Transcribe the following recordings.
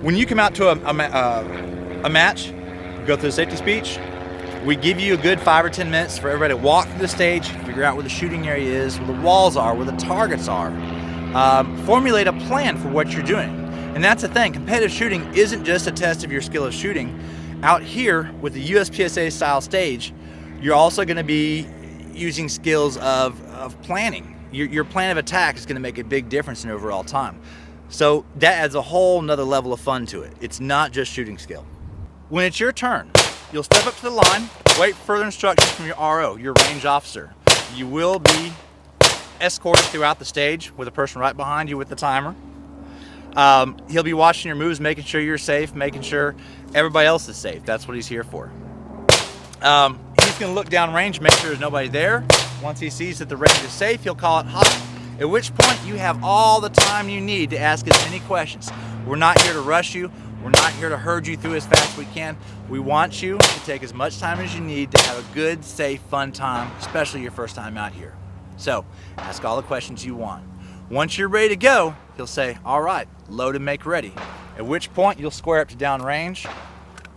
When you come out to a match, go through the safety speech, we give you a good 5 or 10 minutes for everybody to walk through the stage, figure out where the shooting area is, where the walls are, where the targets are, formulate a plan for what you're doing. And that's the thing, competitive shooting isn't just a test of your skill of shooting. Out here with the USPSA style stage, you're also going to be using skills of planning. Your plan of attack is going to make a big difference in overall time. So that adds a whole nother level of fun to it. It's not just shooting skill. When it's your turn, you'll step up to the line, wait for further instructions from your RO, your range officer. You will be escorted throughout the stage with a person right behind you with the timer. He'll be watching your moves, making sure you're safe, making sure everybody else is safe. That's what he's here for. He's going to look down range, make sure there's nobody there. Once he sees that the range is safe, he'll call it hot. At which point you have all the time you need to ask as many questions. We're not here to rush you. We're not here to herd you through as fast as we can. We want you to take as much time as you need to have a good, safe, fun time, especially your first time out here. So ask all the questions you want. Once you're ready to go, he'll say, all right, load and make ready. At which point you'll square up to downrange,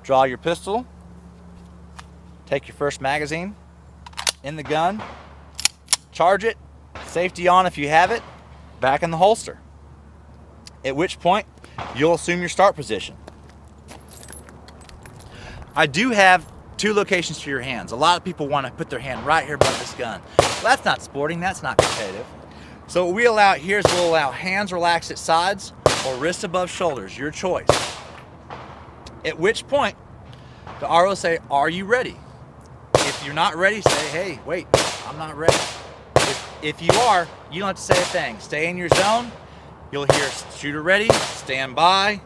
draw your pistol, take your first magazine in the gun, charge it, safety on if you have it, back in the holster. At which point you'll assume your start position. I do have 2 locations for your hands. A lot of people want to put their hand right here above this gun. Well, that's not sporting, that's not competitive. So what we allow here is we'll allow hands relaxed at sides or wrists above shoulders, your choice. At which point, the RO will say, are you ready? If you're not ready, say, hey, wait, I'm not ready. If you are, you don't have to say a thing. Stay in your zone. You'll hear shooter ready, stand by.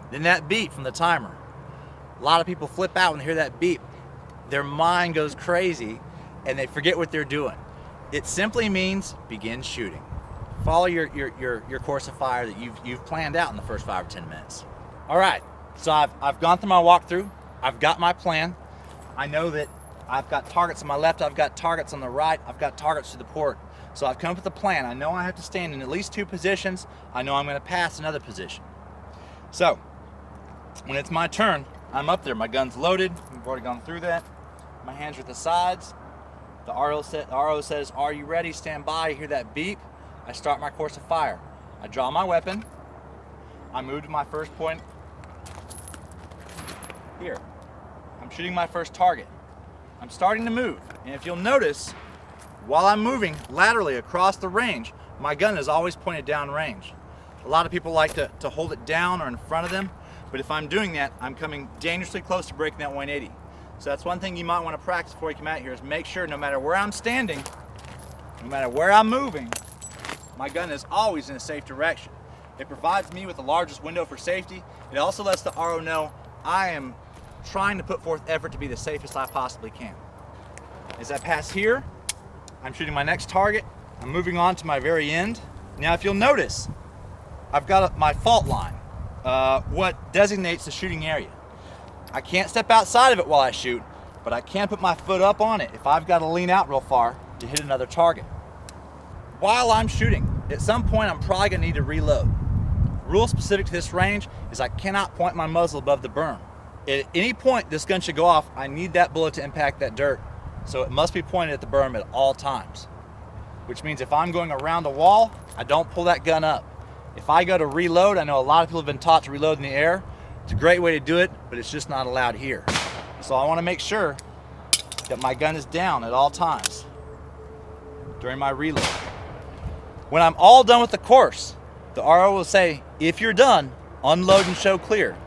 Then that beep from the timer. A lot of people flip out when they hear that beep. Their mind goes crazy and they forget what they're doing. It simply means begin shooting. Follow your course of fire that you've planned out in the first 5 or 10 minutes. All right, so I've gone through my walkthrough. I've got my plan. I know that I've got targets on my left, I've got targets on the right, I've got targets to the port. So I've come up with a plan. I know I have to stand in at least 2 positions. I know I'm going to pass another position. So when it's my turn, I'm up there. My gun's loaded. We've already gone through that. My hands are at the sides. The RO says, are you ready? Stand by. You hear that beep. I start my course of fire. I draw my weapon. I move to my first point here. I'm shooting my first target. I'm starting to move. And if you'll notice, while I'm moving laterally across the range, my gun is always pointed down range. A lot of people like to hold it down or in front of them, but if I'm doing that, I'm coming dangerously close to breaking that 180. So that's one thing you might want to practice before you come out here is make sure no matter where I'm standing, no matter where I'm moving, my gun is always in a safe direction. It provides me with the largest window for safety. It also lets the RO know I am trying to put forth effort to be the safest I possibly can. As I pass here, I'm shooting my next target. I'm moving on to my very end. Now, if you'll notice, I've got my fault line, what designates the shooting area. I can't step outside of it while I shoot, but I can put my foot up on it if I've got to lean out real far to hit another target. While I'm shooting, at some point I'm probably going to need to reload. Rule specific to this range is I cannot point my muzzle above the berm. At any point this gun should go off, I need that bullet to impact that dirt. So it must be pointed at the berm at all times. Which means if I'm going around a wall, I don't pull that gun up. If I go to reload, I know a lot of people have been taught to reload in the air. It's a great way to do it, but it's just not allowed here. So I want to make sure that my gun is down at all times during my reload. When I'm all done with the course, the RO will say, if you're done, unload and show clear.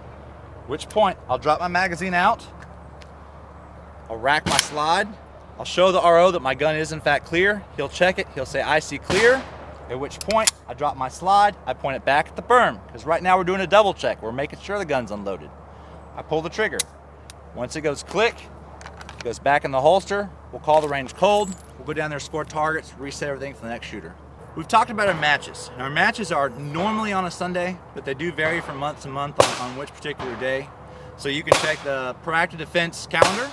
At which point, I'll drop my magazine out, I'll rack my slide, I'll show the RO that my gun is in fact clear. He'll check it, he'll say, I see clear. At which point, I drop my slide, I point it back at the berm, because right now we're doing a double check. We're making sure the gun's unloaded. I pull the trigger. Once it goes click, it goes back in the holster. We'll call the range cold. We'll go down there, score targets, reset everything for the next shooter. We've talked about our matches. And our matches are normally on a Sunday, but they do vary from month to month on which particular day. So you can check the Proactive Defense calendar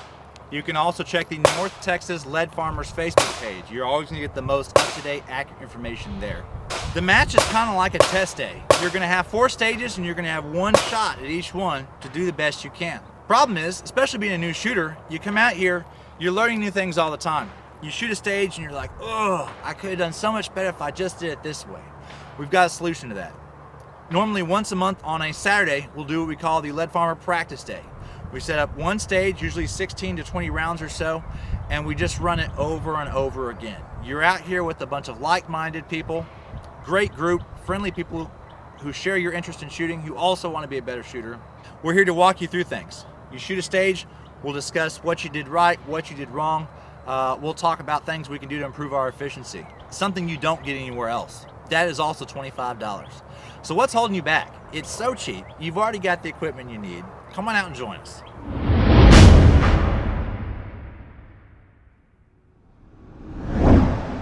You can also check the North Texas Lead Farmers Facebook page. You're always gonna get the most up-to-date, accurate information there. The match is kind of like a test day. You're gonna have 4 stages and you're gonna have 1 shot at each one to do the best you can. Problem is, especially being a new shooter, you come out here, you're learning new things all the time. You shoot a stage and you're like, oh, I could have done so much better if I just did it this way. We've got a solution to that. Normally once a month on a Saturday, we'll do what we call the Lead Farmer Practice Day. We set up 1 stage, usually 16 to 20 rounds or so, and we just run it over and over again. You're out here with a bunch of like-minded people, great group, friendly people who share your interest in shooting, who also want to be a better shooter. We're here to walk you through things. You shoot a stage, we'll discuss what you did right, what you did wrong. We'll talk about things we can do to improve our efficiency. Something you don't get anywhere else. That is also $25. So what's holding you back? It's so cheap. You've already got the equipment you need. Come on out and join us.